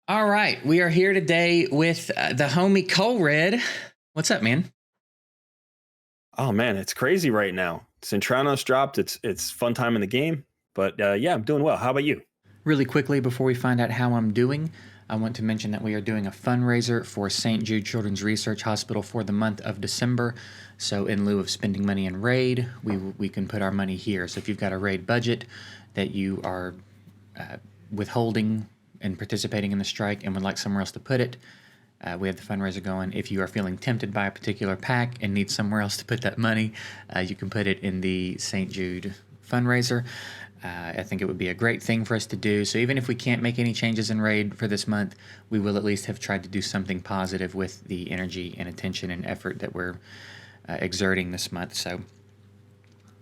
All right, we are here today with the homie Colred. What's up, man? Oh man, it's crazy right now. Centrano's dropped. It's fun time in the game, but yeah, I'm doing well. How about you? Really quickly, before we find out how I'm doing, I want to mention that we are doing a fundraiser for St. Jude Children's Research Hospital for the month of December. So, in lieu of spending money in RAID, we can put our money here. So, if you've got a RAID budget that you are withholding and participating in the strike and would like somewhere else to put it, we have the fundraiser going. If you are feeling tempted by a particular pack and need somewhere else to put that money, you can put it in the St. Jude fundraiser. I think it would be a great thing for us to do. So even if we can't make any changes in RAID for this month, we will at least have tried to do something positive with the energy and attention and effort that we're exerting this month. So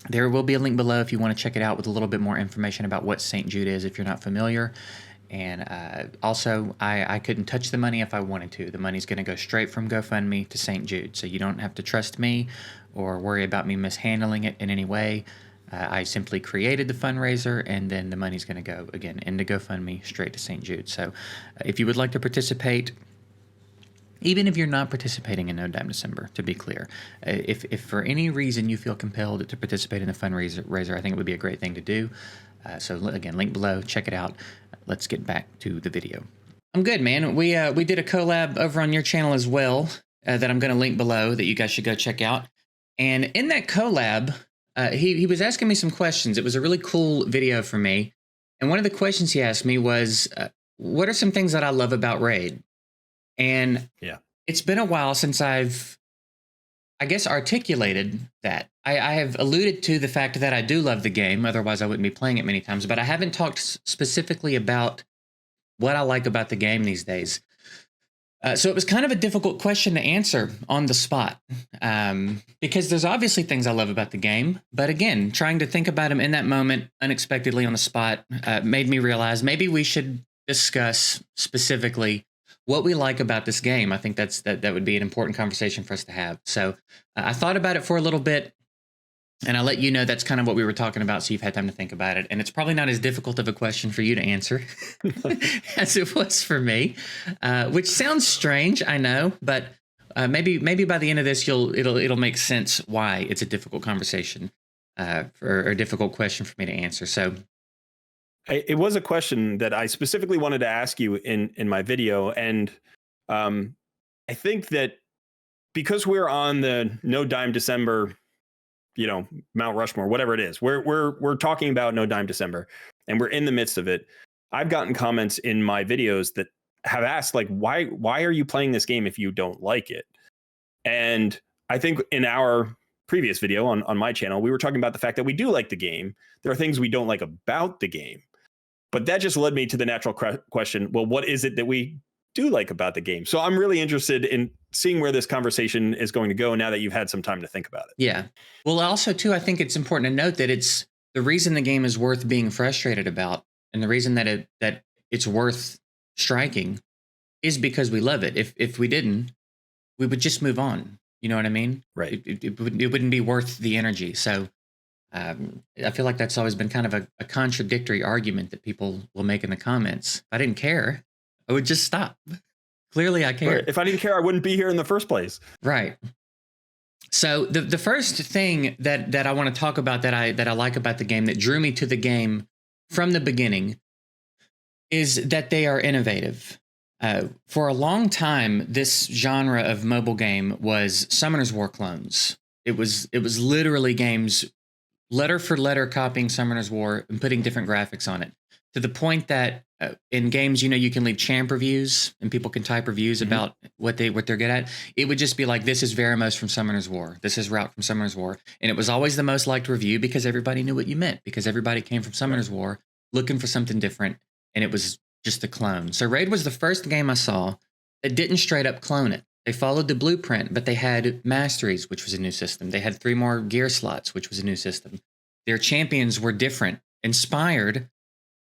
there will be a link below if you want to check it out with a little bit more information about what St. Jude is if you're not familiar. And also, I couldn't touch the money if I wanted to. The money's going to go straight from GoFundMe to St. Jude. So you don't have to trust me or worry about me mishandling it in any way. I simply created the fundraiser, and then the money's going to go, again, into GoFundMe straight to St. Jude. So if you would like to participate, even if you're not participating in No Dime December, to be clear, if for any reason you feel compelled to participate in the fundraiser, I think it would be a great thing to do. So again, link below, check it out. Let's get back to the video. I'm good, man. We did a collab over on your channel as well that I'm going to link below that you guys should go check out. And in that collab, he was asking me some questions. It was a really cool video for me. And one of the questions he asked me was, what are some things that I love about RAID? And Yeah. it's been a while since I've, I guess, articulated that. I have alluded to the fact that I do love the game, otherwise I wouldn't be playing it many times, but I haven't talked specifically about what I like about the game these days. So it was kind of a difficult question to answer on the spot, because there's obviously things I love about the game, but again, trying to think about them in that moment, unexpectedly on the spot, made me realize maybe we should discuss specifically what we like about this game. I think that would be an important conversation for us to have. So I thought about it for a little bit, and I'll let you know that's kind of what we were talking about, so you've had time to think about it. And it's probably not as difficult of a question for you to answer as it was for me, which sounds strange, I know, but maybe by the end of this, it'll make sense why it's a difficult conversation or a difficult question for me to answer. So It was a question that I specifically wanted to ask you in my video, and I think that because we're on the No Dime December, Mount Rushmore, whatever it is, we're talking about No Dime December, and we're in the midst of it. I've gotten comments in my videos that have asked, like, why are you playing this game if you don't like it? And I think in our previous video on my channel, we were talking about the fact that we do like the game. There are things we don't like about the game, but that just led me to the natural question, well, what is it that we do like about the game? So I'm really interested in seeing where this conversation is going to go now that you've had some time to think about it. Yeah. Well, also, too, I think it's important to note that it's the reason the game is worth being frustrated about, and the reason that it's worth striking is because we love it. If we didn't, we would just move on. You know what I mean? Right. It wouldn't be worth the energy. So I feel like that's always been kind of a contradictory argument that people will make in the comments. If I didn't care, I would just stop. Clearly, I care. Right. If I didn't care, I wouldn't be here in the first place. Right. So the first thing that I want to talk about that I like about the game, that drew me to the game from the beginning, is that they are innovative. For a long time, this genre of mobile game was Summoner's War clones. It was literally games letter for letter copying Summoner's War and putting different graphics on it, to the point that in games, you can leave champ reviews and people can type reviews about what they're good at. It would just be like, this is Veramos from Summoner's War. This is Route from Summoner's War. And it was always the most liked review because everybody knew what you meant, because everybody came from Summoner's War looking for something different. And it was just a clone. So RAID was the first game I saw that didn't straight up clone it. They followed the blueprint, but they had masteries, which was a new system. They had 3 more gear slots, which was a new system. Their champions were different, inspired.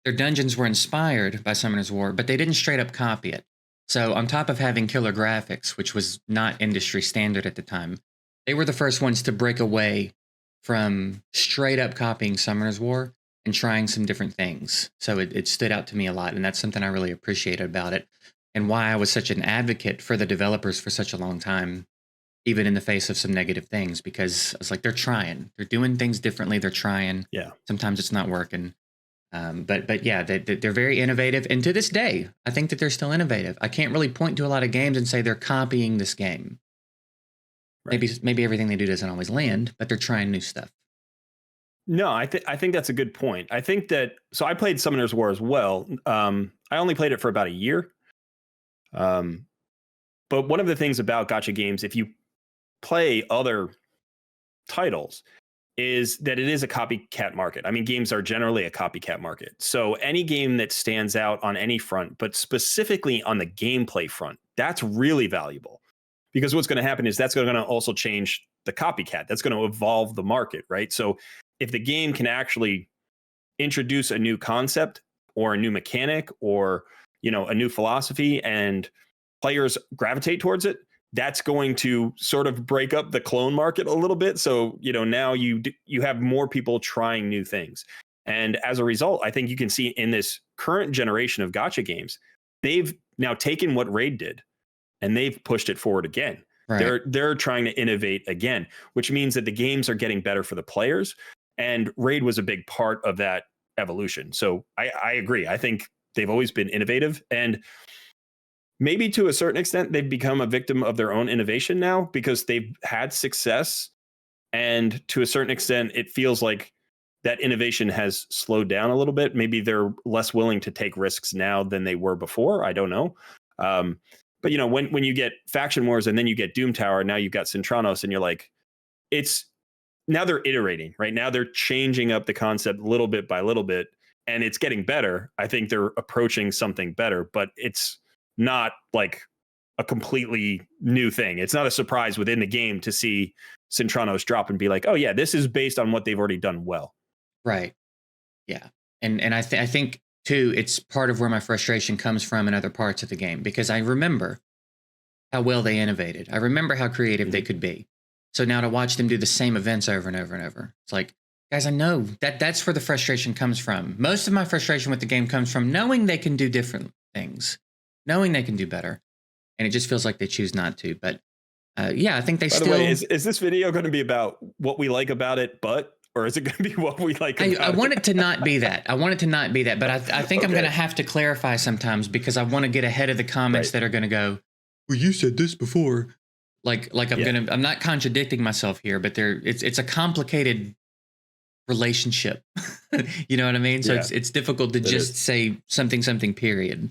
Their dungeons were inspired by Summoner's War, but they didn't straight up copy it. So on top of having killer graphics, which was not industry standard at the time, they were the first ones to break away from straight up copying Summoner's War and trying some different things. So it stood out to me a lot, and that's something I really appreciated about it, and why I was such an advocate for the developers for such a long time, even in the face of some negative things, because I was like, they're trying, they're doing things differently, they're trying. Yeah. Sometimes it's not working. But yeah, they're very innovative, and to this day, I think that they're still innovative. I can't really point to a lot of games and say they're copying this game. Right. Maybe everything they do doesn't always land, but they're trying new stuff. No, I think that's a good point. I think that so I played Summoner's War as well. I only played it for about a year. But one of the things about gacha games, if you play other titles, is that it is a copycat market. I mean, games are generally a copycat market. So any game that stands out on any front, but specifically on the gameplay front, that's really valuable. Because what's going to happen is that's going to also change the copycat. That's going to evolve the market, right? So if the game can actually introduce a new concept or a new mechanic or, a new philosophy and players gravitate towards it, that's going to sort of break up the clone market a little bit. So, now you have more people trying new things. And as a result, I think you can see in this current generation of gacha games, they've now taken what Raid did and they've pushed it forward again. Right. They're trying to innovate again, which means that the games are getting better for the players. And Raid was a big part of that evolution. So I agree. I think they've always been innovative, and maybe to a certain extent, they've become a victim of their own innovation now because they've had success. And to a certain extent, it feels like that innovation has slowed down a little bit. Maybe they're less willing to take risks now than they were before. I don't know. But when you get Faction Wars and then you get Doom Tower, now you've got Centranos, and you're like, it's now they're iterating, right? Now they're changing up the concept little bit by little bit, and it's getting better. I think they're approaching something better, but it's not like a completely new thing. It's not a surprise within the game to see Centranos drop and be like, oh yeah, this is based on what they've already done well. Right. Yeah. And I think too, it's part of where my frustration comes from in other parts of the game, because I remember how well they innovated. I remember how creative they could be. So now to watch them do the same events over and over and over, it's like, guys, I know that's where the frustration comes from. Most of my frustration with the game comes from knowing they can do different things, knowing they can do better. And it just feels like they choose not to. But yeah, I think they By still. the way, is this video going to be about what we like about it, or is it going to be what we like about it? I want it to not be that. I want it to not be that. But I think Okay. I'm going to have to clarify sometimes, because I want to get ahead of the comments that are going to go, well, you said this before. Like I'm not contradicting myself here, but it's a complicated relationship. You know what I mean? So it's difficult to just say something period.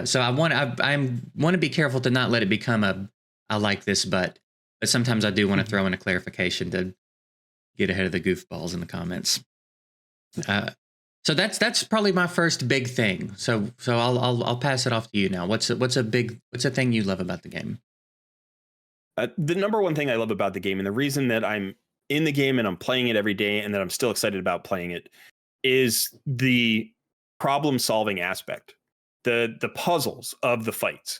So I want to be careful to not let it become I like this, but sometimes I do want to throw in a clarification to get ahead of the goofballs in the comments. So that's probably my first big thing. So I'll pass it off to you now. What's a thing you love about the game? The number one thing I love about the game, and the reason that I'm in the game and I'm playing it every day and that I'm still excited about playing it, is the problem solving aspect, the puzzles of the fights.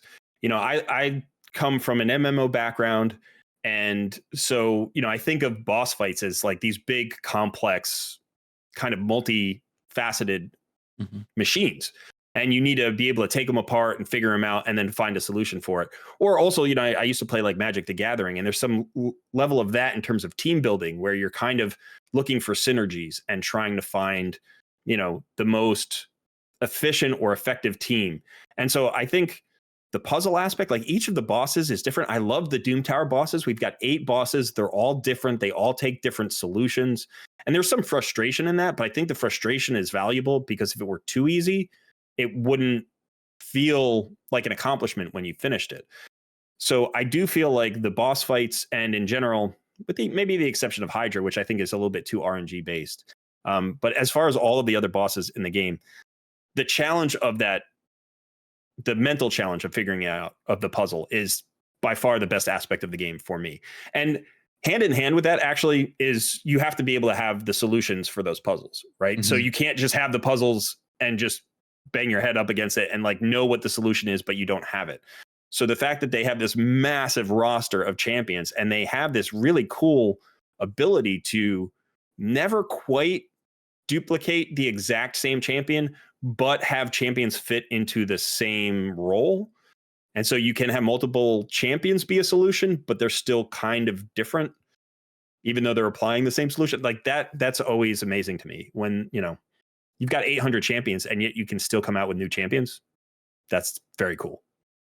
I come from an MMO background, and so I think of boss fights as like these big, complex, kind of multifaceted machines, and you need to be able to take them apart and figure them out and then find a solution for it. Or also, I used to play like Magic the Gathering, and there's some level of that in terms of team building where you're kind of looking for synergies and trying to find, the most efficient or effective team. And so I think the puzzle aspect, like each of the bosses is different. I love the Doom Tower bosses. We've got 8 bosses. They're all different. They all take different solutions. And there's some frustration in that, but I think the frustration is valuable, because if it were too easy, it wouldn't feel like an accomplishment when you finished it. So I do feel like the boss fights, and in general, with maybe the exception of Hydra, which I think is a little bit too RNG based. But as far as all of the other bosses in the game, the challenge of that, the mental challenge of figuring out of the puzzle, is by far the best aspect of the game for me. And hand in hand with that actually is you have to be able to have the solutions for those puzzles, right? So you can't just have the puzzles and just bang your head up against it and like know what the solution is, but you don't have it. So the fact that they have this massive roster of champions, and they have this really cool ability to never quite duplicate the exact same champion, but have champions fit into the same role. And so you can have multiple champions be a solution, but they're still kind of different, even though they're applying the same solution. Like that's always amazing to me when, you've got 800 champions and yet you can still come out with new champions. That's very cool.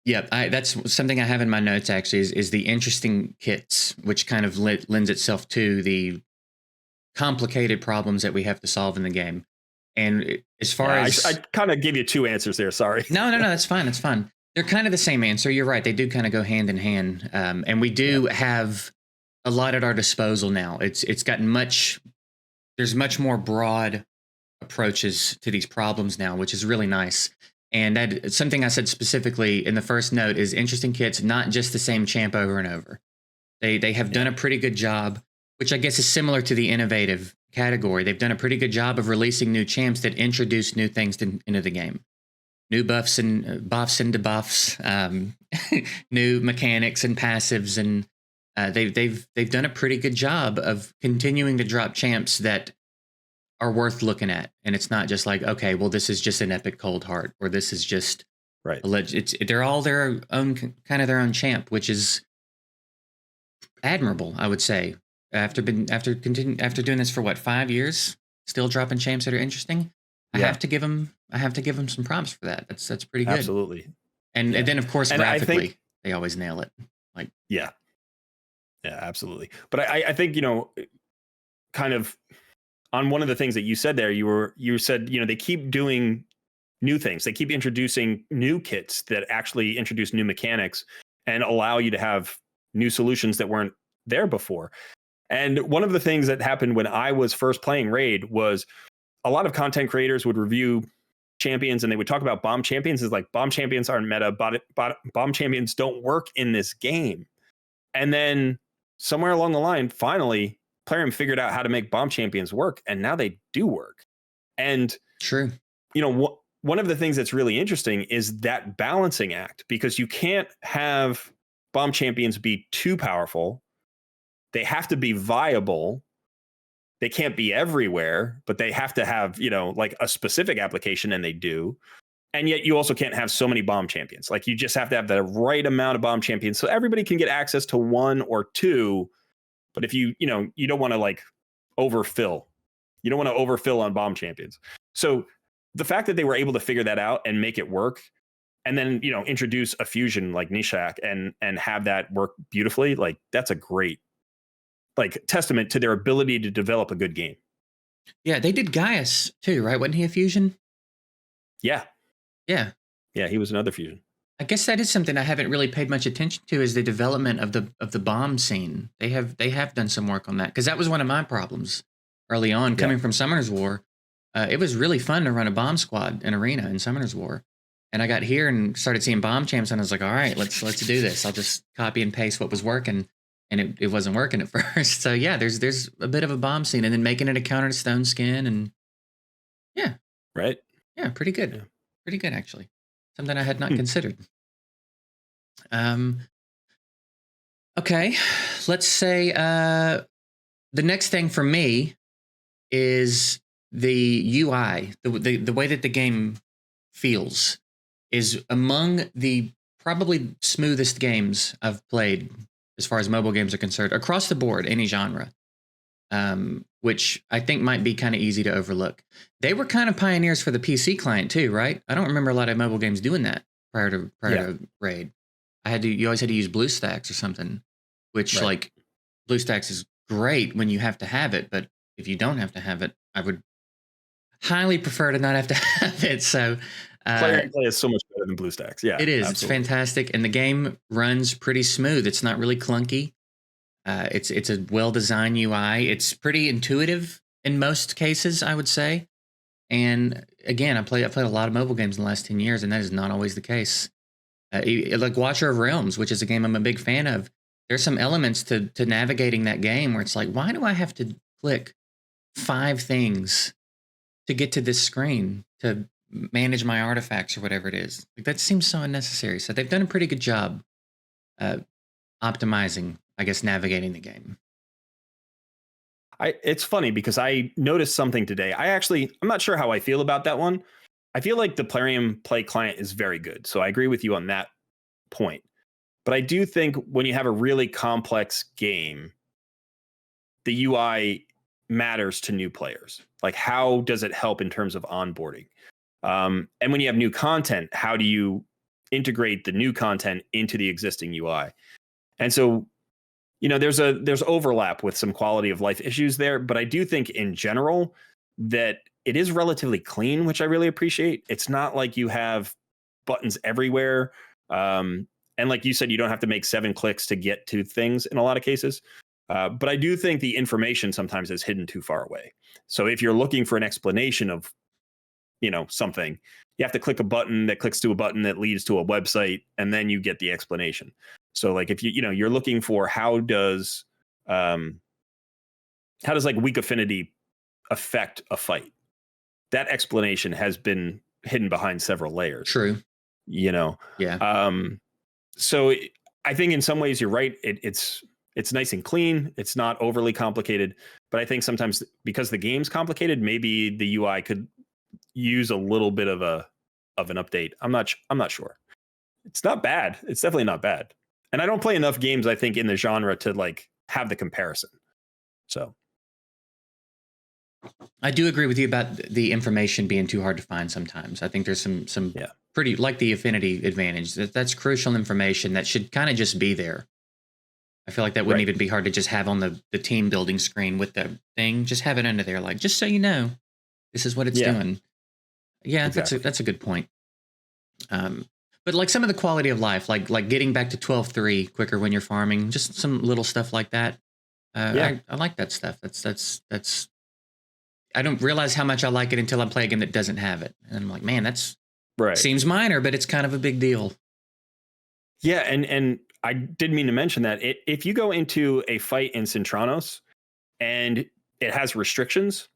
Yeah, that's something I have in my notes actually is the interesting kits, which kind of lends itself to the complicated problems that we have to solve in the game. And as far as I kind of give you two answers there. Sorry. No, that's fine. That's fine. They're kind of the same answer. You're right. They do kind of go hand in hand. And we do have a lot at our disposal now. It's gotten there's much more broad approaches to these problems now, which is really nice. And that something I said specifically in the first note is interesting kits, not just the same champ over and over. They have done a pretty good job, which I guess is similar to the innovative category. They've done a pretty good job of releasing new champs that introduce new things into the game. New buffs and buffs and debuffs, new mechanics and passives, and they've done a pretty good job of continuing to drop champs that are worth looking at. And it's not just like, okay, well, this is just an epic cold heart, or this is just right. They're all their own kind of their own champ, which is admirable, I would say. After doing this for what, 5 years, still dropping champs that are interesting. I have to give them some props for that. That's pretty good. Absolutely. And then of course graphically they always nail it. Like yeah, absolutely. But I think kind of on one of the things that you said there, you said they keep doing new things. They keep introducing new kits that actually introduce new mechanics and allow you to have new solutions that weren't there before. And one of the things that happened when I was first playing Raid was a lot of content creators would review champions and they would talk about bomb champions as like, bomb champions aren't meta, bomb champions don't work in this game. And then somewhere along the line, finally, Plarium figured out how to make bomb champions work, and now they do work. And true. One of the things that's really interesting is that balancing act, because you can't have bomb champions be too powerful. They have to be viable. They can't be everywhere, but they have to have, like a specific application, and they do. And yet you also can't have so many bomb champions. Like you just have to have the right amount of bomb champions so everybody can get access to one or two. But if you don't want to like overfill, you don't want to overfill on bomb champions. So the fact that they were able to figure that out and make it work, and then, introduce a fusion like Nishak and have that work beautifully, like that's a great testament to their ability to develop a good game. Yeah, they did Gaius too, right? Wasn't he a fusion? Yeah. Yeah. Yeah, he was another fusion. I guess that is something I haven't really paid much attention to, is the development of the bomb scene. They have done some work on that, because that was one of my problems early on coming from Summoner's War. It was really fun to run a bomb squad in Arena in Summoner's War. And I got here and started seeing bomb champs, and I was like, all right, let's do this. I'll just copy and paste what was working, and it wasn't working at first. So yeah, there's a bit of a bomb scene, and then making it a counter to Stone Skin, and yeah. Right. Yeah, pretty good. Yeah. Pretty good, actually. Something I had not considered. Okay, let's say the next thing for me is the UI, the way that the game feels is among the probably smoothest games I've played as far as mobile games are concerned, across the board, any genre, which I think might be kind of easy to overlook. They were kind of pioneers for the PC client too, right? I don't remember a lot of mobile games doing that prior to Raid. You always had to use BlueStacks or something, which like BlueStacks is great when you have to have it, but if you don't have to have it, I would highly prefer to not have to have it. So Play is so much better than BlueStacks. Yeah, it is. Absolutely. It's fantastic, and the game runs pretty smooth. It's not really clunky. It's a well-designed UI. It's pretty intuitive in most cases, I would say. And again, I played a lot of mobile games in the last 10 years, and that is not always the case. Like Watcher of Realms, which is a game I'm a big fan of. There's some elements to navigating that game where it's like, why do I have to click 5 things to get to this screen to manage my artifacts or whatever it is? Like, that seems so unnecessary. So they've done a pretty good job optimizing, I guess, navigating the game. It's funny because I noticed something today. I'm not sure how I feel about that one. I feel like the Plarium Play client is very good. So I agree with you on that point. But I do think when you have a really complex game, the UI matters to new players. Like, how does it help in terms of onboarding? And when you have new content, how do you integrate the new content into the existing UI? And so, there's overlap with some quality of life issues there, but I do think in general that it is relatively clean, which I really appreciate. It's not like you have buttons everywhere. And like you said, you don't have to make 7 clicks to get to things in a lot of cases. But I do think the information sometimes is hidden too far away. So if you're looking for an explanation of, something, you have to click a button that clicks to a button that leads to a website, and then you get the explanation. So like if you're looking for how does like weak affinity affect a fight, that explanation has been hidden behind several layers. True. Yeah. So I think in some ways you're right. It's nice and clean. It's not overly complicated, but I think sometimes because the game's complicated, maybe the UI could use a little bit of an update. I'm not sure. It's not bad. It's definitely not bad. And I don't play enough games, I think, in the genre to like have the comparison. So I do agree with you about the information being too hard to find sometimes. I think there's some pretty, like the affinity advantage. That's crucial information that should kind of just be there. I feel like that wouldn't even be hard to just have on the team building screen with the thing. Just have it under there, like, just so you know, this is what it's doing. Yeah, exactly. That's a good point. But like some of the quality of life, like getting back to 12-3 quicker when you're farming, just some little stuff like that. I like that stuff. That's. I don't realize how much I like it until I play a game that doesn't have it, and I'm like, man, that's seems minor, but it's kind of a big deal. Yeah, and I did mean to mention that if you go into a fight in Centranos and it has restrictions,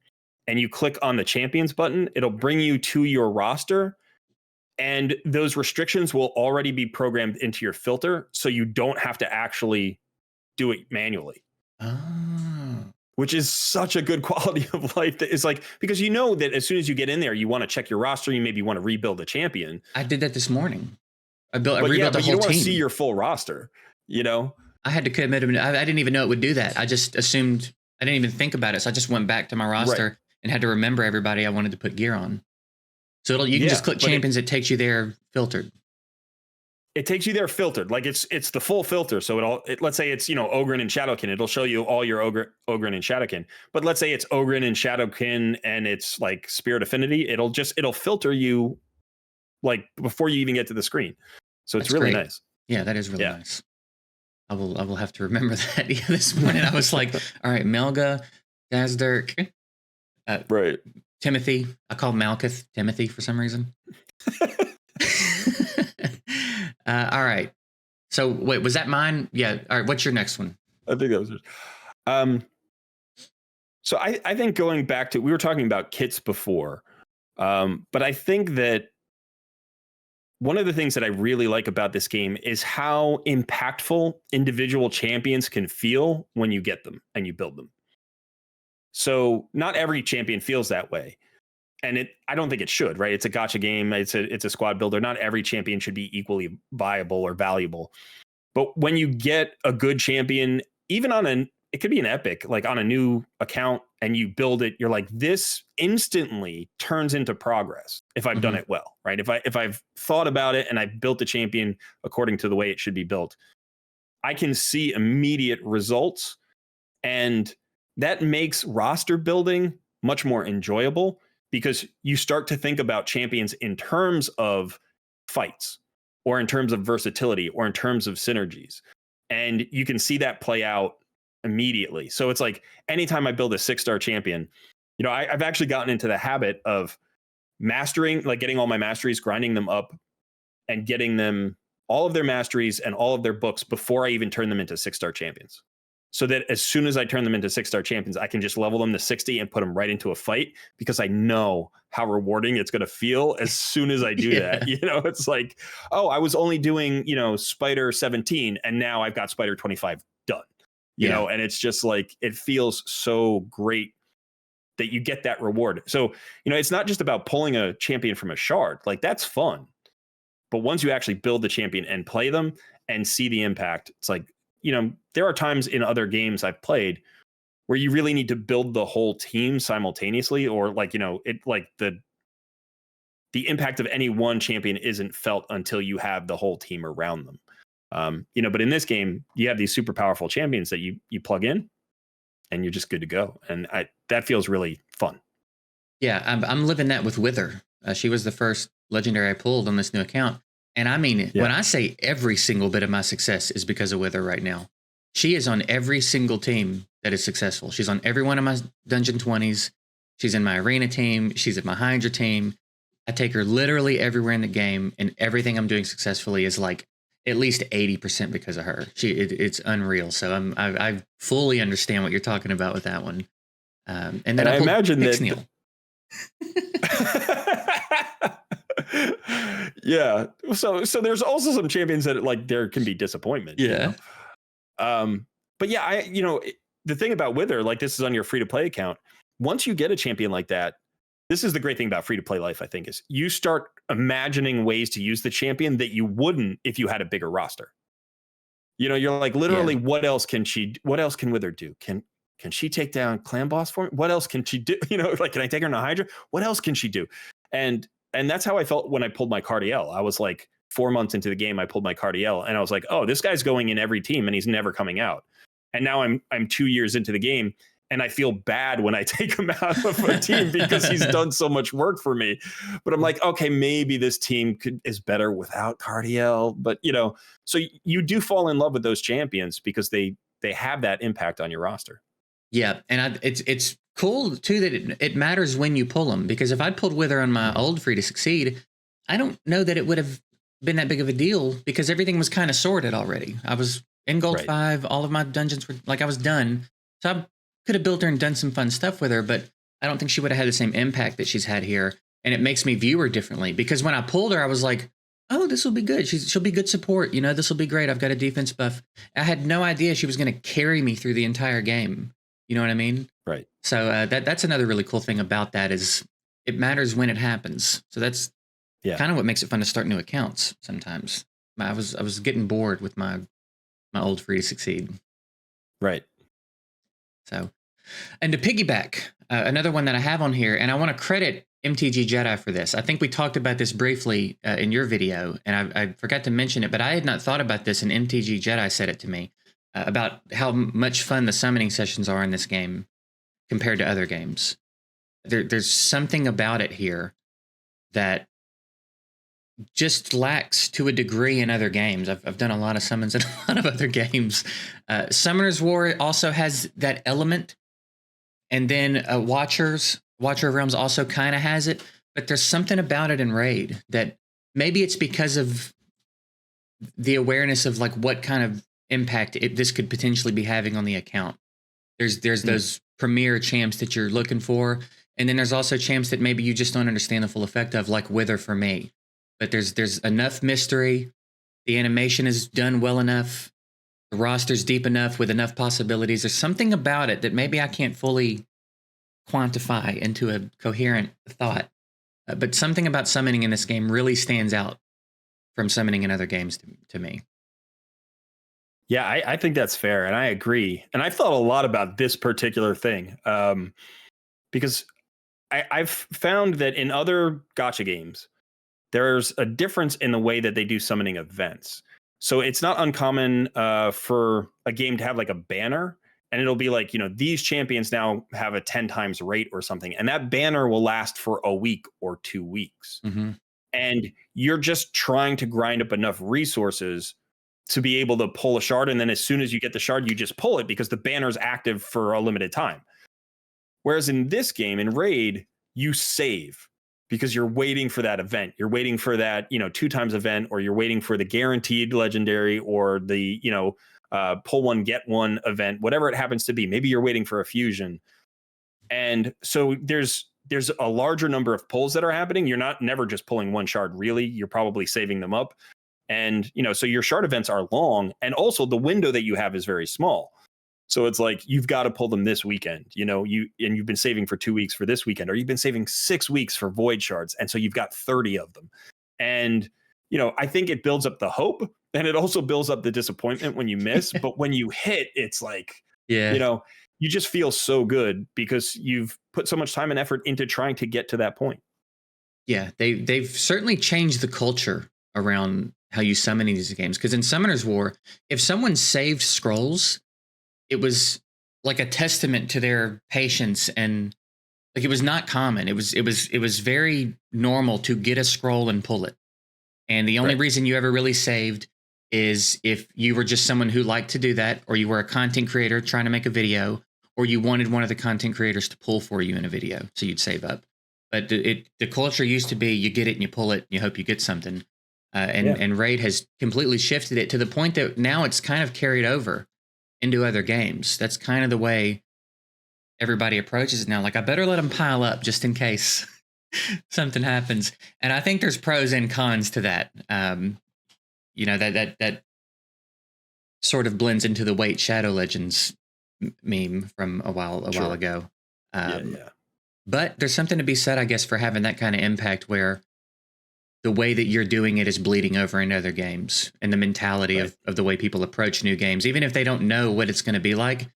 and you click on the champions button, it'll bring you to your roster. And those restrictions will already be programmed into your filter, so you don't have to actually do it manually. Oh. Which is such a good quality of life. That is like, because you know that as soon as you get in there, you want to check your roster. You maybe want to rebuild a champion. I did that this morning. I rebuilt the whole team. You don't want to see your full roster, I had to commit. I didn't even know it would do that. I just assumed, I didn't even think about it. So I just went back to my roster and had to remember everybody I wanted to put gear on. So you can just click champions. It takes you there filtered. It takes you there filtered. Like it's the full filter. So let's say it's, Ogryn and Shadowkin. It'll show you all your Ogryn and Shadowkin. But let's say it's Ogryn and Shadowkin and it's like Spirit Affinity. It'll filter you like before you even get to the screen. So it's really nice. Yeah, that is really nice. I will have to remember that. This morning I was like, all right, Melga, Dazdirk, Timothy. I call Malkuth Timothy for some reason. All right. So wait, was that mine? Yeah. All right. What's your next one? I think that was yours. So I think going back to, we were talking about kits before, but I think that one of the things that I really like about this game is how impactful individual champions can feel when you get them and you build them. So not every champion feels that way. And I don't think it should, right? It's a gacha game. It's a squad builder. Not every champion should be equally viable or valuable. But when you get a good champion, even it could be an epic, like on a new account, and you build it, you're like, this instantly turns into progress if I've done it well, right? If I've thought about it and I've built the champion according to the way it should be built, I can see immediate results. And that makes roster building much more enjoyable, because you start to think about champions in terms of fights or in terms of versatility or in terms of synergies. And you can see that play out immediately. So it's like anytime I build a 6-star champion, I've actually gotten into the habit of mastering, like getting all my masteries, grinding them up and getting them all of their masteries and all of their books before I even turn them into 6-star champions. So that as soon as I turn them into 6-star champions, I can just level them to 60 and put them right into a fight, because I know how rewarding it's going to feel as soon as I do that. It's like, oh, I was only doing, Spider 17 and now I've got Spider 25 done. you know, and it's just like, it feels so great that you get that reward. So, you know, it's not just about pulling a champion from a shard. Like, that's fun. But once you actually build the champion and play them and see the impact, it's like, you know, there are times in other games I've played where you really need to build the whole team simultaneously, or like, you know, it like the impact of any one champion isn't felt until you have the whole team around them. You know, but in this game, you have these super powerful champions that you plug in and you're just good to go. And that feels really fun. Yeah, I'm living that with Wither. She was the first legendary I pulled on this new account. And I mean, when I say every single bit of my success is because of Wither right now, she is on every single team that is successful. She's on every one of my Dungeon 20s. She's in my Arena team. She's at my Hydra team. I take her literally everywhere in the game, and everything I'm doing successfully is like at least 80% because of her. It's unreal. So I fully understand what you're talking about with that one. And then I imagine that. Yeah. So there's also some champions that like there can be disappointment. Yeah. You know? But yeah, you know, the thing about Wither, like, this is on your free to play account. Once you get a champion like that, this is the great thing about free to play life, I think, is you start imagining ways to use the champion that you wouldn't if you had a bigger roster. You know, you're like, literally, what else can Wither do? Can she take down clan boss for me? What else can she do? You know, like, can I take her in a Hydra? What else can she do? And that's how I felt when I pulled my Cardiel. I was like 4 months into the game, I pulled my Cardiel and I was like, oh, this guy's going in every team and he's never coming out. And now I'm 2 years into the game and I feel bad when I take him out of a team because he's done so much work for me. But I'm like, okay, maybe this team is better without Cardiel. But, you know, so you do fall in love with those champions because they have that impact on your roster. Yeah, and it's cool too that it matters when you pull them, because if I'd pulled Wither on my old free to succeed, I don't know that it would have been that big of a deal because everything was kind of sorted already. I was in Gold 5, all of my dungeons were like, I was done. So I could have built her and done some fun stuff with her, but I don't think she would have had the same impact that she's had here. And it makes me view her differently because when I pulled her, I was like, oh, this will be good. She'll be good support. You know, this will be great. I've got a defense buff. I had no idea she was going to carry me through the entire game. You know what I mean? Right. So that's another really cool thing about that is it matters when it happens. So that's kind of what makes it fun to start new accounts sometimes. I was getting bored with my old free to succeed. Right. So, and to piggyback, another one that I have on here, and I want to credit MTG Jedi for this. I think we talked about this briefly in your video, and I forgot to mention it, but I had not thought about this, and MTG Jedi said it to me about how much fun the summoning sessions are in this game compared to other games. There's something about it here that just lacks to a degree in other games. I've done a lot of summons in a lot of other games. Summoner's War also has that element. And then Watcher of Realms also kind of has it. But there's something about it in Raid that maybe it's because of the awareness of like what kind of impact this could potentially be having on the account. There's those premier champs that you're looking for. And then there's also champs that maybe you just don't understand the full effect of, like Wither for me. But there's enough mystery. The animation is done well enough. The roster's deep enough with enough possibilities. There's something about it that maybe I can't fully quantify into a coherent thought. But something about summoning in this game really stands out from summoning in other games to me. Yeah, I think that's fair. And I agree. And I've thought a lot about this particular thing because I've found that in other gacha games, there's a difference in the way that they do summoning events. So it's not uncommon for a game to have like a banner and it'll be like, you know, these champions now have a 10 times rate or something. And that banner will last for a week or 2 weeks. Mm-hmm. And you're just trying to grind up enough resources to be able to pull a shard. And then as soon as you get the shard, you just pull it because the banner is active for a limited time. Whereas in this game, in Raid, you save because you're waiting for that event. You're waiting for that, you know, 2 times event, or you're waiting for the guaranteed legendary or the, you know, pull one, get one event, whatever it happens to be. Maybe you're waiting for a fusion. And so there's a larger number of pulls that are happening. You're never just pulling one shard, really. You're probably saving them up. And, you know, so your shard events are long. And also the window that you have is very small. So it's like you've got to pull them this weekend, you've been saving for 2 weeks for this weekend, or you've been saving 6 weeks for void shards, and so you've got 30 of them. And I think it builds up the hope, and it also builds up the disappointment when you miss. But when you hit, it's like, Yeah. you just feel so good because you've put so much time and effort into trying to get to that point. Yeah, they've certainly changed the culture around how you summon in these games. Because in Summoner's War, if someone saved scrolls, it was like a testament to their patience, and like it was not common. It was very normal to get a scroll and pull it. And the only Right. reason you ever really saved is if you were just someone who liked to do that, or you were a content creator trying to make a video, or you wanted one of the content creators to pull for you in a video, so you'd save up. But the culture used to be you get it and you pull it and you hope you get something. And Yeah. and Raid has completely shifted it to the point that now it's kind of carried over into other games. That's kind of the way everybody approaches it now. Like, I better let them pile up just in case something happens. And I think there's pros and cons to that. That sort of blends into the Wait Shadow Legends meme from a while Sure. ago. Yeah. Um, Yeah. but there's something to be said, I guess, for having that kind of impact where the way that you're doing it is bleeding over in other games, and the mentality Right. of the way people approach new games, even if they don't know what it's going to be like,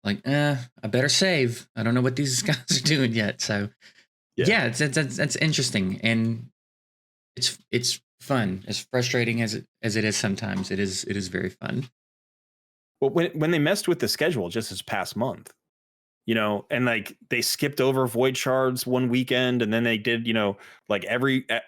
I better save. I don't know what these guys are doing yet. So Yeah. yeah, that's interesting, and it's fun. As frustrating as it is sometimes, it is very fun. Well, when they messed with the schedule just this past month, and like they skipped over void shards one weekend, and then they did, like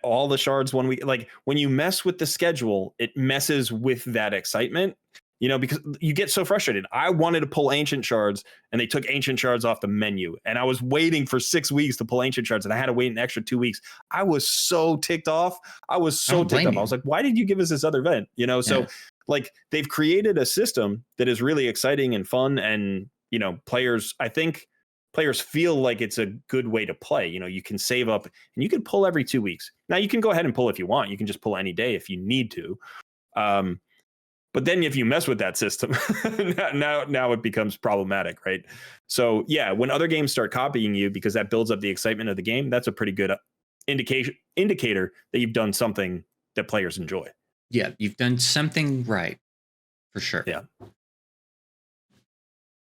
all the shards one week. Like when you mess with the schedule, it messes with that excitement, because you get so frustrated. I wanted to pull ancient shards, and they took ancient shards off the menu, and I was waiting for 6 weeks to pull ancient shards, and I had to wait an extra 2 weeks. I was so ticked off. I was I so don't ticked blame off. I was you. like, why did you give us this other event? So Yeah. like they've created a system that is really exciting and fun, and I think players feel like it's a good way to play. You can save up and you can pull every 2 weeks. Now you can go ahead and pull if you want. You can just pull any day if you need to. Um, but then if you mess with that system, now it becomes problematic, right? So yeah, when other games start copying you because that builds up the excitement of the game, that's a pretty good indicator that you've done something that players enjoy. Yeah, you've done something right for sure. Yeah.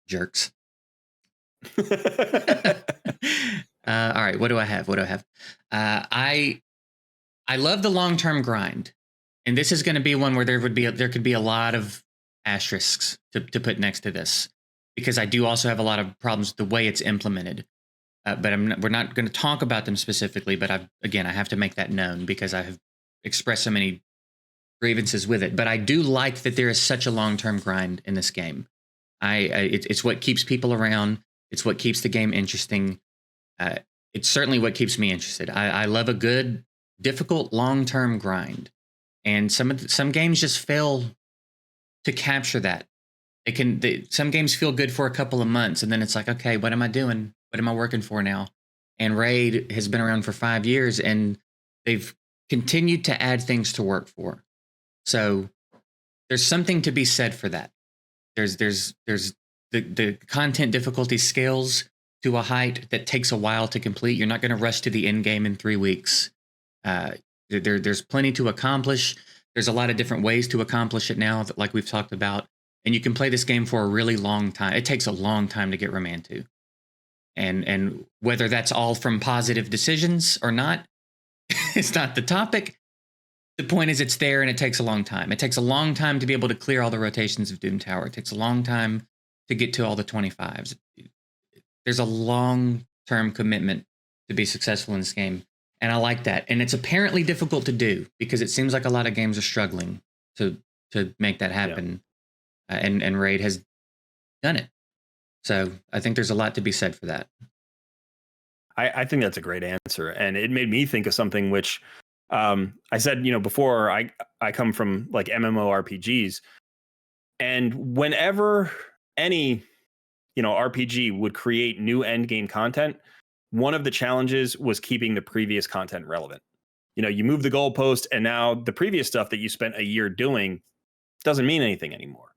Jerks. All right, what do I have? I love the long term grind, and this is going to be one where there could be a lot of asterisks to put next to this, because I do also have a lot of problems with the way it's implemented. But we're not going to talk about them specifically. But I have to make that known because I have expressed so many grievances with it. But I do like that there is such a long term grind in this game. It's what keeps people around. It's what keeps the game interesting. Uh, it's certainly what keeps me interested. I love a good, difficult, long-term grind, and some games just fail to capture that. Some games feel good for a couple of months, and then it's like, okay, what am I doing? What am I working for now? And Raid has been around for 5 years, and they've continued to add things to work for. So there's something to be said for that. There's the content difficulty scales to a height that takes a while to complete. You're not going to rush to the end game in 3 weeks. There's plenty to accomplish. There's a lot of different ways to accomplish it now, like we've talked about. And you can play this game for a really long time. It takes a long time to get Romantu. And whether that's all from positive decisions or not, it's not the topic. The point is it's there and it takes a long time. It takes a long time to be able to clear all the rotations of Doom Tower. It takes a long time to get to all the 25s. There's a long-term commitment to be successful in this game. And I like that. And it's apparently difficult to do because it seems like a lot of games are struggling to make that happen. Yeah. And Raid has done it. So I think there's a lot to be said for that. I think that's a great answer. And it made me think of something which I said, before I come from like MMORPGs, and whenever any, RPG would create new end game content, one of the challenges was keeping the previous content relevant. You move the goalpost and now the previous stuff that you spent a year doing doesn't mean anything anymore.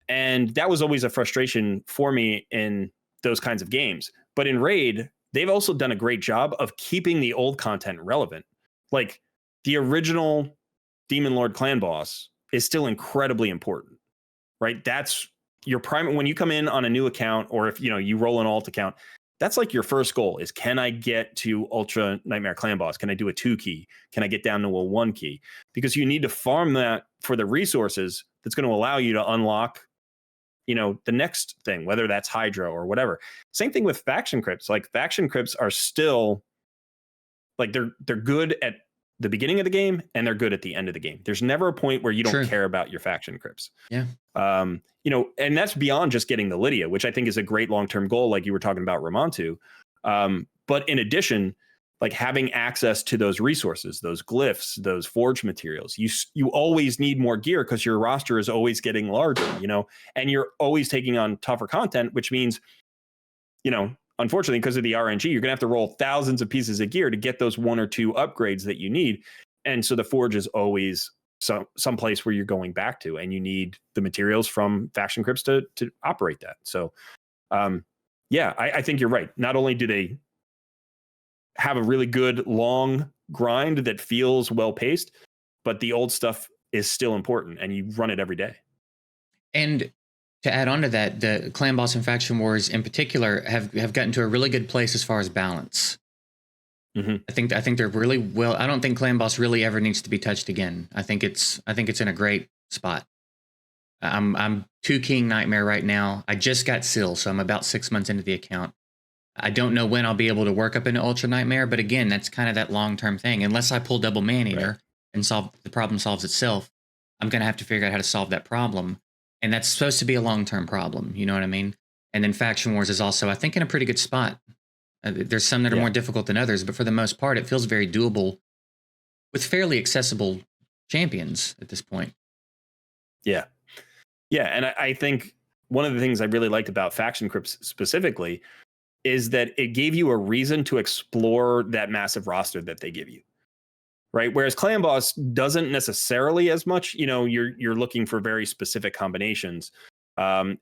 And that was always a frustration for me in those kinds of games. But in Raid, they've also done a great job of keeping the old content relevant. Like the original Demon Lord clan boss is still incredibly important, right? That's your prime when you come in on a new account, or if you roll an alt account. That's like your first goal is, can I get to Ultra Nightmare Clan Boss? Can I do a 2 key? Can I get down to a 1 key? Because you need to farm that for the resources that's going to allow you to unlock, the next thing, whether that's Hydra or whatever. Same thing with faction crypts. Like faction crypts are still like they're good at the beginning of the game and they're good at the end of the game. There's never a point where you don't True. care about your faction crypts. Yeah. And that's beyond just getting the Lydia, which I think is a great long-term goal, like you were talking about Ramontu. But in addition, like having access to those resources, those glyphs, those forge materials, you always need more gear because your roster is always getting larger, and you're always taking on tougher content, which means, unfortunately, because of the RNG, you're going to have to roll thousands of pieces of gear to get those 1 or 2 upgrades that you need. And so the forge is always some place where you're going back to, and you need the materials from faction crypts to operate that. So, I think you're right. Not only do they have a really good long grind that feels well paced, but the old stuff is still important, and you run it every day. And to add on to that, the Clan Boss and Faction Wars in particular have gotten to a really good place as far as balance. Mm-hmm. I think they're really well. I don't think Clan Boss really ever needs to be touched again. I think it's in a great spot. I'm 2 King Nightmare right now. I just got Seal, so I'm about 6 months into the account. I don't know when I'll be able to work up into Ultra Nightmare, but again, that's kind of that long-term thing. Unless I pull double Man-Eater and the problem solves itself, I'm going to have to figure out how to solve that problem. And that's supposed to be a long-term problem. You know what I mean? And then Faction Wars is also, I think, in a pretty good spot. There's some that are more difficult than others, but for the most part, it feels very doable with fairly accessible champions at this point. Yeah. Yeah. And I think one of the things I really liked about Faction Crypts specifically is that it gave you a reason to explore that massive roster that they give you. Right. Whereas Clan Boss doesn't necessarily as much, you're looking for very specific combinations. And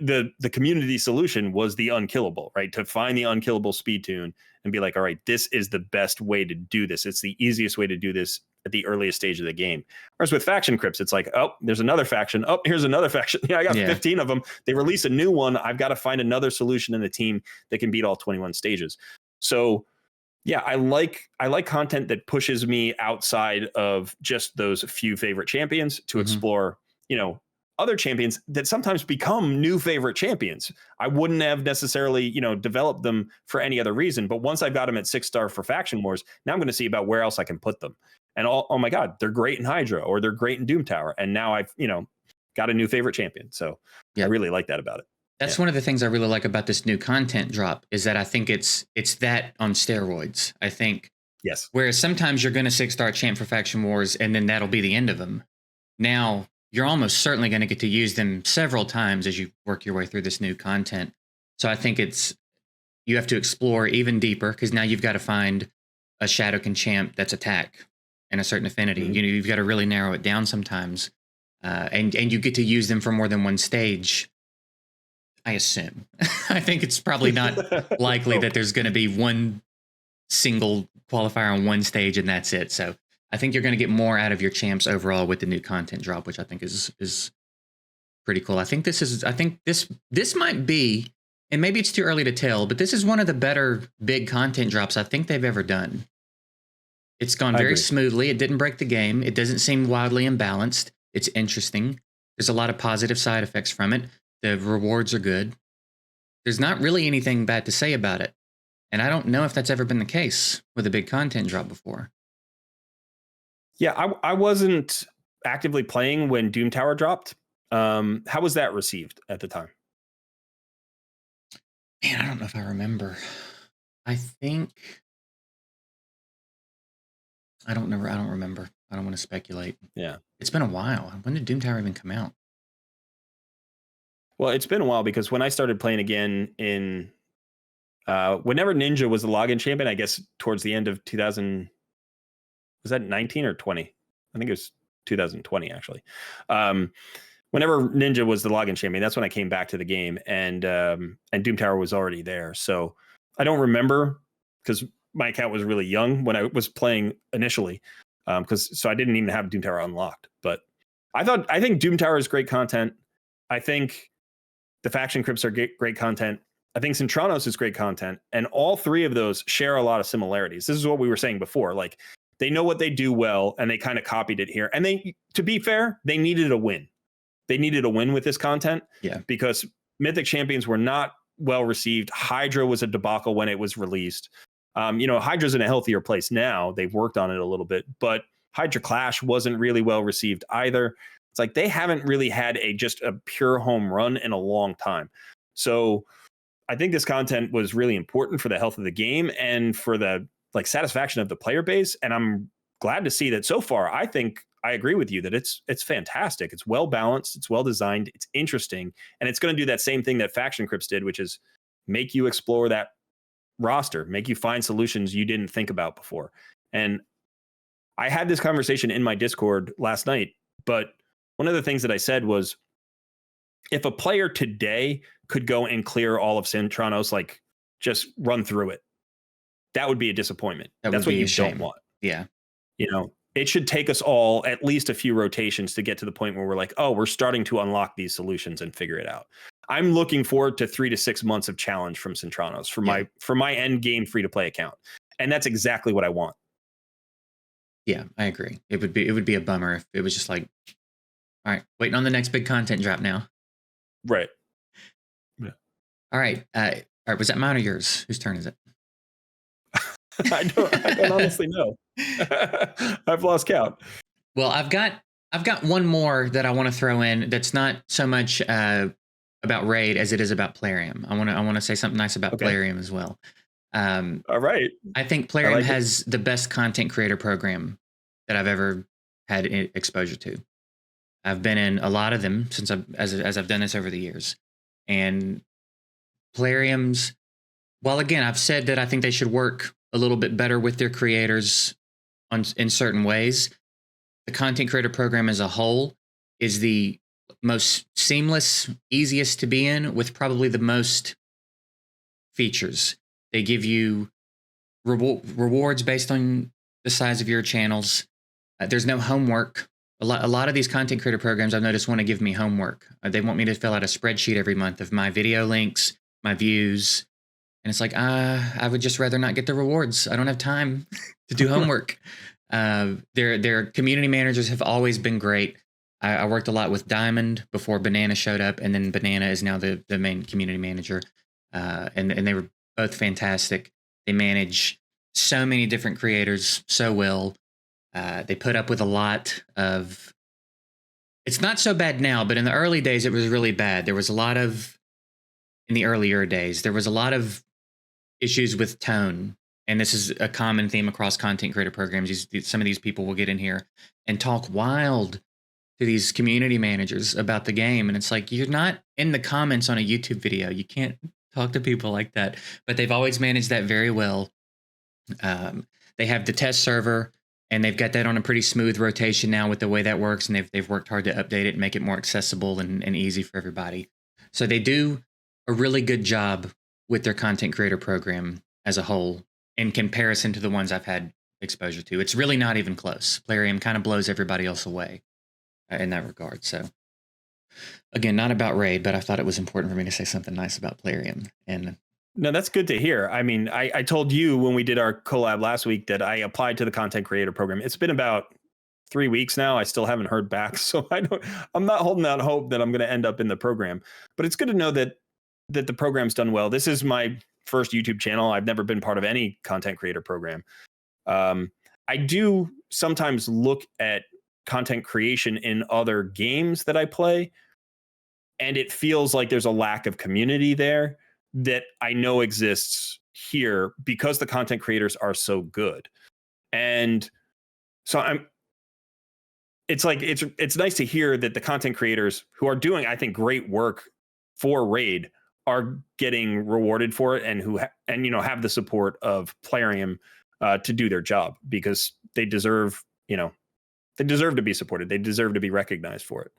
the community solution was the unkillable, right? To find the unkillable speed tune and be like, all right, this is the best way to do this. It's the easiest way to do this at the earliest stage of the game. Whereas with faction crypts, it's like, oh, there's another faction. Oh, here's another faction. I got 15 of them. They release a new one. I've got to find another solution in the team that can beat all 21 stages. So yeah, I like content that pushes me outside of just those few favorite champions to explore, other champions that sometimes become new favorite champions. I wouldn't have necessarily, developed them for any other reason. But once I've got them at 6-star for Faction Wars, now I'm going to see about where else I can put them. And oh my God, they're great in Hydra, or they're great in Doom Tower. And now I've, got a new favorite champion. So I really like that about it. That's one of the things I really like about this new content drop, is that I think it's that on steroids. I think. Yes. Whereas sometimes you're going to 6-star champ for Faction Wars and then that'll be the end of them. Now you're almost certainly going to get to use them several times as you work your way through this new content. So I think you have to explore even deeper, because now you've got to find a Shadowkin champ that's attack and a certain affinity. Mm-hmm. You've got to really narrow it down sometimes. And you get to use them for more than one stage, I assume. I think it's probably not likely that there's going to be one single qualifier on one stage and that's it. So I think you're going to get more out of your champs overall with the new content drop, which I think is pretty cool. I think this might be, and maybe it's too early to tell, but this is one of the better big content drops I think they've ever done. It's gone very smoothly. It didn't break the game. It doesn't seem wildly imbalanced. It's interesting. There's a lot of positive side effects from it. The rewards are good. There's not really anything bad to say about it. And I don't know if that's ever been the case with a big content drop before. Yeah, I wasn't actively playing when Doom Tower dropped. How was that received at the time? Man, I don't know if I remember. I think... I don't remember. I don't want to speculate. Yeah. It's been a while. When did Doom Tower even come out? Well, it's been a while, because when I started playing again in whenever Ninja was the login champion, I guess towards the end of 2000, was that 19 or 20? I think it was 2020 actually. whenever Ninja was the login champion, that's when I came back to the game, and Doom Tower was already there. So I don't remember because my account was really young when I was playing initially, so I didn't even have Doom Tower unlocked. But I think Doom Tower is great content. I think the faction crypts are great content. I think Centranos is great content, and all three of those share a lot of similarities. This is what we were saying before. Like, they know what they do well, and they kind of copied it here. And to be fair, they needed a win. They needed a win with this content, because Mythic Champions were not well received. Hydra was a debacle when it was released. Hydra's in a healthier place now. They've worked on it a little bit, but Hydra Clash wasn't really well received either. It's like they haven't really had just a pure home run in a long time. So I think this content was really important for the health of the game and for the satisfaction of the player base. And I'm glad to see that so far. I think I agree with you that it's fantastic. It's well balanced. It's well designed. It's interesting. And it's going to do that same thing that Faction Crypts did, which is make you explore that roster, make you find solutions you didn't think about before. And I had this conversation in my Discord last night, but one of the things that I said was, if a player today could go and clear all of Centranos, like just run through it, that would be a disappointment. That's what you don't want. Yeah. It should take us all at least a few rotations to get to the point where we're like, oh, we're starting to unlock these solutions and figure it out. I'm looking forward to 3 to 6 months of challenge from Centranos for my end game free to play account. And that's exactly what I want. Yeah, I agree. It would be a bummer if it was just like, all right, waiting on the next big content drop now. Right. Yeah. All right. Was that mine or yours? Whose turn is it? I don't honestly know. I've lost count. Well, I've got one more that I want to throw in that's not so much about Raid as it is about Plarium. I want to say something nice about Plarium as well. All right. I think Plarium has the best content creator program that I've ever had exposure to. I've been in a lot of them since as I've done this over the years. And Plarium's, while again, I've said that I think they should work a little bit better with their creators in certain ways, the content creator program as a whole is the most seamless, easiest to be in, with probably the most features. They give you rewards based on the size of your channels. There's no homework. A lot of these content creator programs I've noticed want to give me homework. They want me to fill out a spreadsheet every month of my video links, my views. And it's like, I would just rather not get the rewards. I don't have time to do homework. Their community managers have always been great. I worked a lot with Diamond before Banana showed up, and then Banana is now the main community manager. And they were both fantastic. They manage so many different creators so well. They put up with a lot of... It's not so bad now, but in the early days, it was really bad. There was a lot of... In the earlier days, there was a lot of issues with tone. And this is a common theme across content creator programs. Some of these people will get in here and talk wild to these community managers about the game. And it's like, you're not in the comments on a YouTube video. You can't talk to people like that. But they've always managed that very well. They have the test server, and they've got that on a pretty smooth rotation now with the way that works. And they've worked hard to update it and make it more accessible and easy for everybody. So they do a really good job with their content creator program as a whole in comparison to the ones I've had exposure to. It's really not even close. Plarium kind of blows everybody else away in that regard. So again, not about Raid, but I thought it was important for me to say something nice about Plarium. And no, that's good to hear. I mean, I told you when we did our collab last week that I applied to the content creator program. It's been about 3 weeks now. I still haven't heard back. So I'm not holding out hope that I'm going to end up in the program, but it's good to know that the program's done well. This is my first YouTube channel. I've never been part of any content creator program. I do sometimes look at content creation in other games that I play, and it feels like there's a lack of community there that I know exists here because the content creators are so good. And so it's nice to hear that the content creators who are doing, I think, great work for Raid are getting rewarded for it, and have the support of Plarium to do their job, because they deserve to be supported. They deserve to be recognized for it.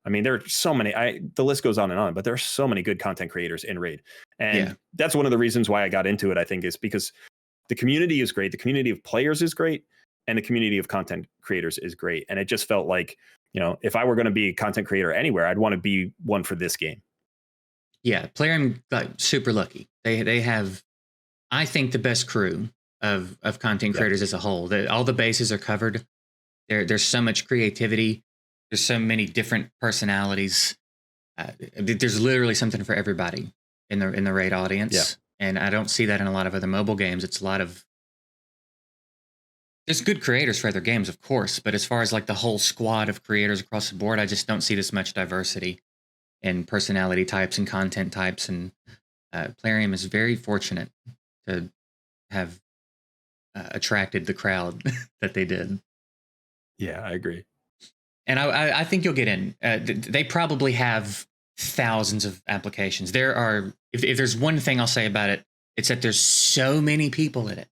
I mean, there are so many. The list goes on and on, but there are so many good content creators in Raid, and Yeah. that's one of the reasons why I got into it. I think is because the community is great, the community of players is great, and the community of content creators is great. And it just felt like, if I were going to be a content creator anywhere, I'd want to be one for this game. Yeah, Plarium got super lucky. They have, I think, the best crew of content Yeah. creators as a whole. All the bases are covered. There's so much creativity. There's so many different personalities. There's literally something for everybody in the Raid audience. Yeah. And I don't see that in a lot of other mobile games. It's a lot of, there's good creators for other games, of course, but as far as like the whole squad of creators across the board, I just don't see this much diversity in personality types and content types. And Plarium is very fortunate to have attracted the crowd that they did. Yeah, I agree. And I think you'll get in. They probably have thousands of applications. There are, if there's one thing I'll say about it, it's that there's so many people in it.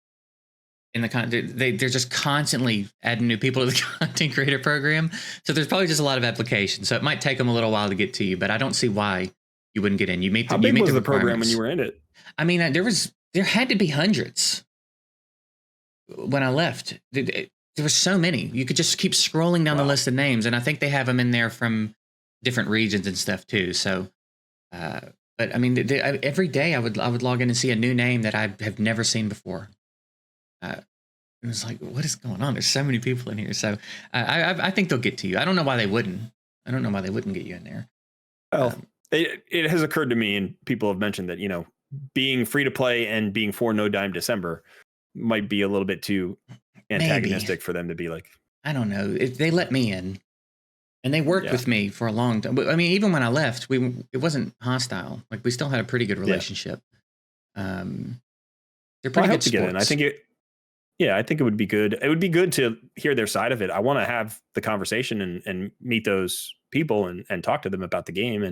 In the they're just constantly adding new people to the content creator program. So there's probably just a lot of applications. So it might take them a little while to get to you, but I don't see why you wouldn't get in. You meet How big was the program when requirements. you were in it? I mean, there had to be hundreds when I left. There were so many. You could just keep scrolling down the list of names, and I think they have them in there from different regions and stuff too. So, but I mean, every day I would log in and see a new name that I have never seen before. It was like, what is going on? There's so many people in here. So I think they'll get to you. I don't know why they wouldn't. I don't know why they wouldn't get you in there. Well, it has occurred to me, and people have mentioned that, being free to play and being for No Dime December might be a little bit too antagonistic for them to be like. I don't know. They let me in, and they worked with me for a long time. But I mean, even when I left, it wasn't hostile. Like, we still had a pretty good relationship. They're pretty good to get in. I think I think it would be good. It would be good to hear their side of it. I want to have the conversation and meet those people and talk to them about the game.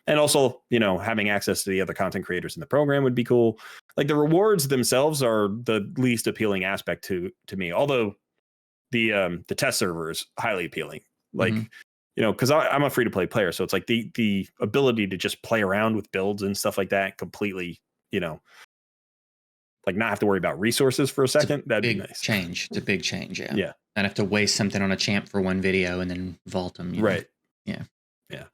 And also, having access to the other content creators in the program would be cool. Like, the rewards themselves are the least appealing aspect to me, although the test server is highly appealing. Like, because I'm a free to play player. So it's like the ability to just play around with builds and stuff like that completely, like, not have to worry about resources for a second. That'd be nice. It's a big change. Yeah. Yeah. Not have to waste something on a champ for one video and then vault them. Right. Yeah. Yeah.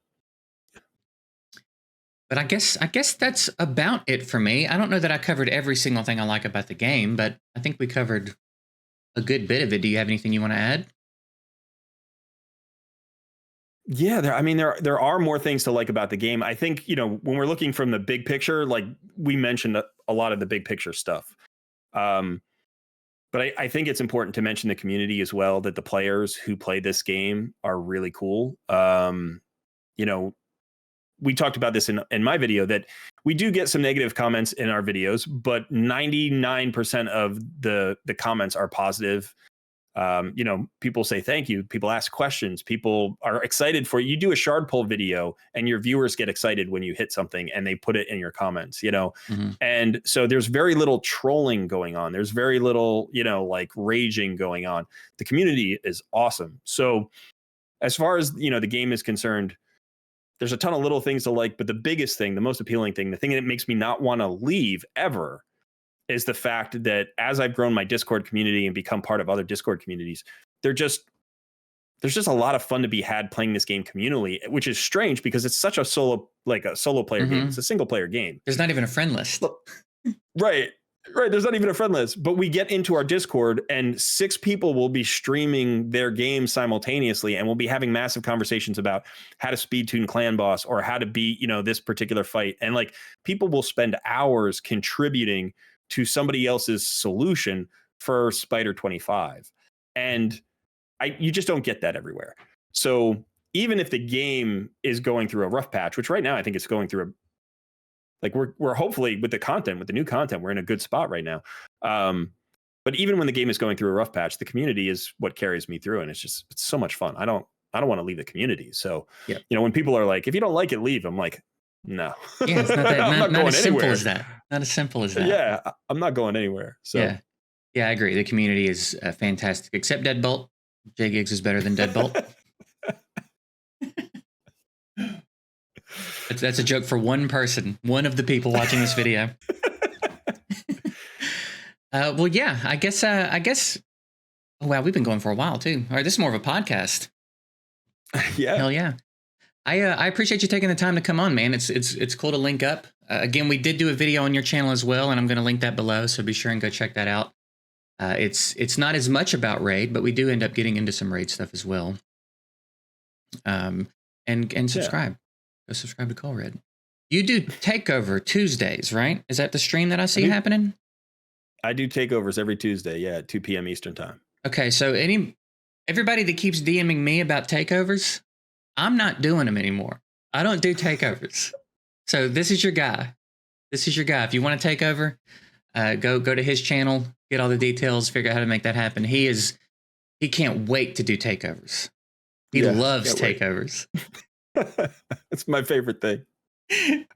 But I guess that's about it for me. I don't know that I covered every single thing I like about the game, but I think we covered a good bit of it. Do you have anything you want to add? Yeah, there are more things to like about the game. I think, when we're looking from the big picture, like we mentioned a lot of the big picture stuff. But I think it's important to mention the community as well, that the players who play this game are really cool. We talked about this in my video, that we do get some negative comments in our videos, but 99% of the comments are positive. People say thank you. People ask questions. People are excited for you. You do a shard pull video and your viewers get excited when you hit something and they put it in your comments, And so there's very little trolling going on. There's very little, like, raging going on. The community is awesome. So as far as, the game is concerned, there's a ton of little things to like, but the biggest thing, the most appealing thing, the thing that makes me not want to leave ever, is the fact that as I've grown my Discord community and become part of other Discord communities, there's just a lot of fun to be had playing this game communally, which is strange because it's such a solo player game. It's a single player game. There's not even a friend list. Right. There's not even a friend list, but we get into our Discord and 6 people will be streaming their game simultaneously, and we'll be having massive conversations about how to speed tune clan boss or how to beat, this particular fight. And like, people will spend hours contributing to somebody else's solution for Spider 25. And you just don't get that everywhere. So even if the game is going through a rough patch, which right now I think it's going through we're hopefully with the new content, we're in a good spot right now. But even when the game is going through a rough patch, the community is what carries me through. And it's so much fun. I don't want to leave the community. So, when people are like, if you don't like it, leave, I'm like, no. Yeah, it's not that, not as simple as that. Not as simple as that. Yeah, I'm not going anywhere. So yeah, I agree. The community is fantastic, except Deadbolt. JGigs is better than Deadbolt. That's a joke for one person, one of the people watching this video. Well, yeah, I guess. Oh, wow, we've been going for a while too. All right, this is more of a podcast. Yeah. Hell yeah. I appreciate you taking the time to come on, man. It's cool to link up. Again, we did do a video on your channel as well, and I'm going to link that below. So be sure and go check that out. It's not as much about raid, but we do end up getting into some raid stuff as well. And subscribe. Go subscribe to Colred. You do takeover Tuesdays, right? Is that the stream that I see happening? I do takeovers every Tuesday, yeah, at 2 p.m. Eastern time. Okay, so everybody that keeps DMing me about takeovers, I'm not doing them anymore. I don't do takeovers. So this is your guy. This is your guy. If you want to take over, go to his channel, get all the details, figure out how to make that happen. He can't wait to do takeovers. He loves takeovers. It's my favorite thing.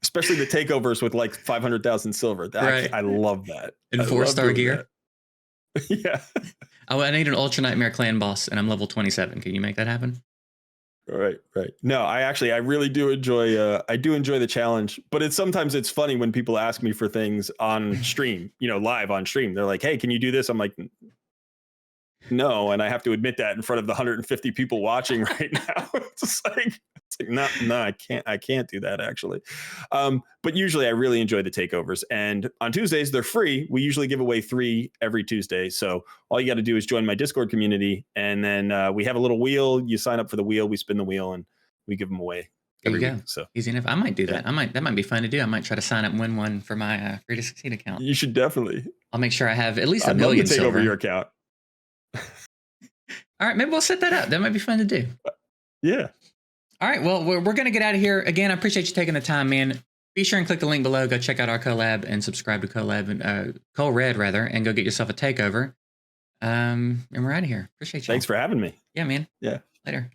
Especially the takeovers with like 500,000 silver. Right. I love that. And 4-star gear. Yeah. Oh, I need an Ultra Nightmare clan boss, and I'm level 27. Can you make that happen? Right. No, I really do enjoy. I do enjoy the challenge, but sometimes it's funny when people ask me for things on stream, live on stream. They're like, "Hey, can you do this?" I'm like, "No," and I have to admit that in front of the 150 people watching right now. It's like no, I can't do that actually. But usually I really enjoy the takeovers, and on Tuesdays they're free. We usually give away 3 every Tuesday. So all you got to do is join my Discord community, and then we have a little wheel. You sign up for the wheel, we spin the wheel, and we give them away every week. So easy enough. I might do that. That might be fun to do. I might try to sign up and win one for my Free to Succeed account. You should definitely. I'll make sure I have at least 1 million take silver. Over your account. All right, maybe we'll set that up. That might be fun to do. Yeah. All right, well, we're going to get out of here. Again, I appreciate you taking the time, man. Be sure and click the link below. Go check out our collab and subscribe to Colred, rather, and go get yourself a takeover. And we're out of here. Appreciate you. Thanks for having me. Yeah, man. Yeah. Later.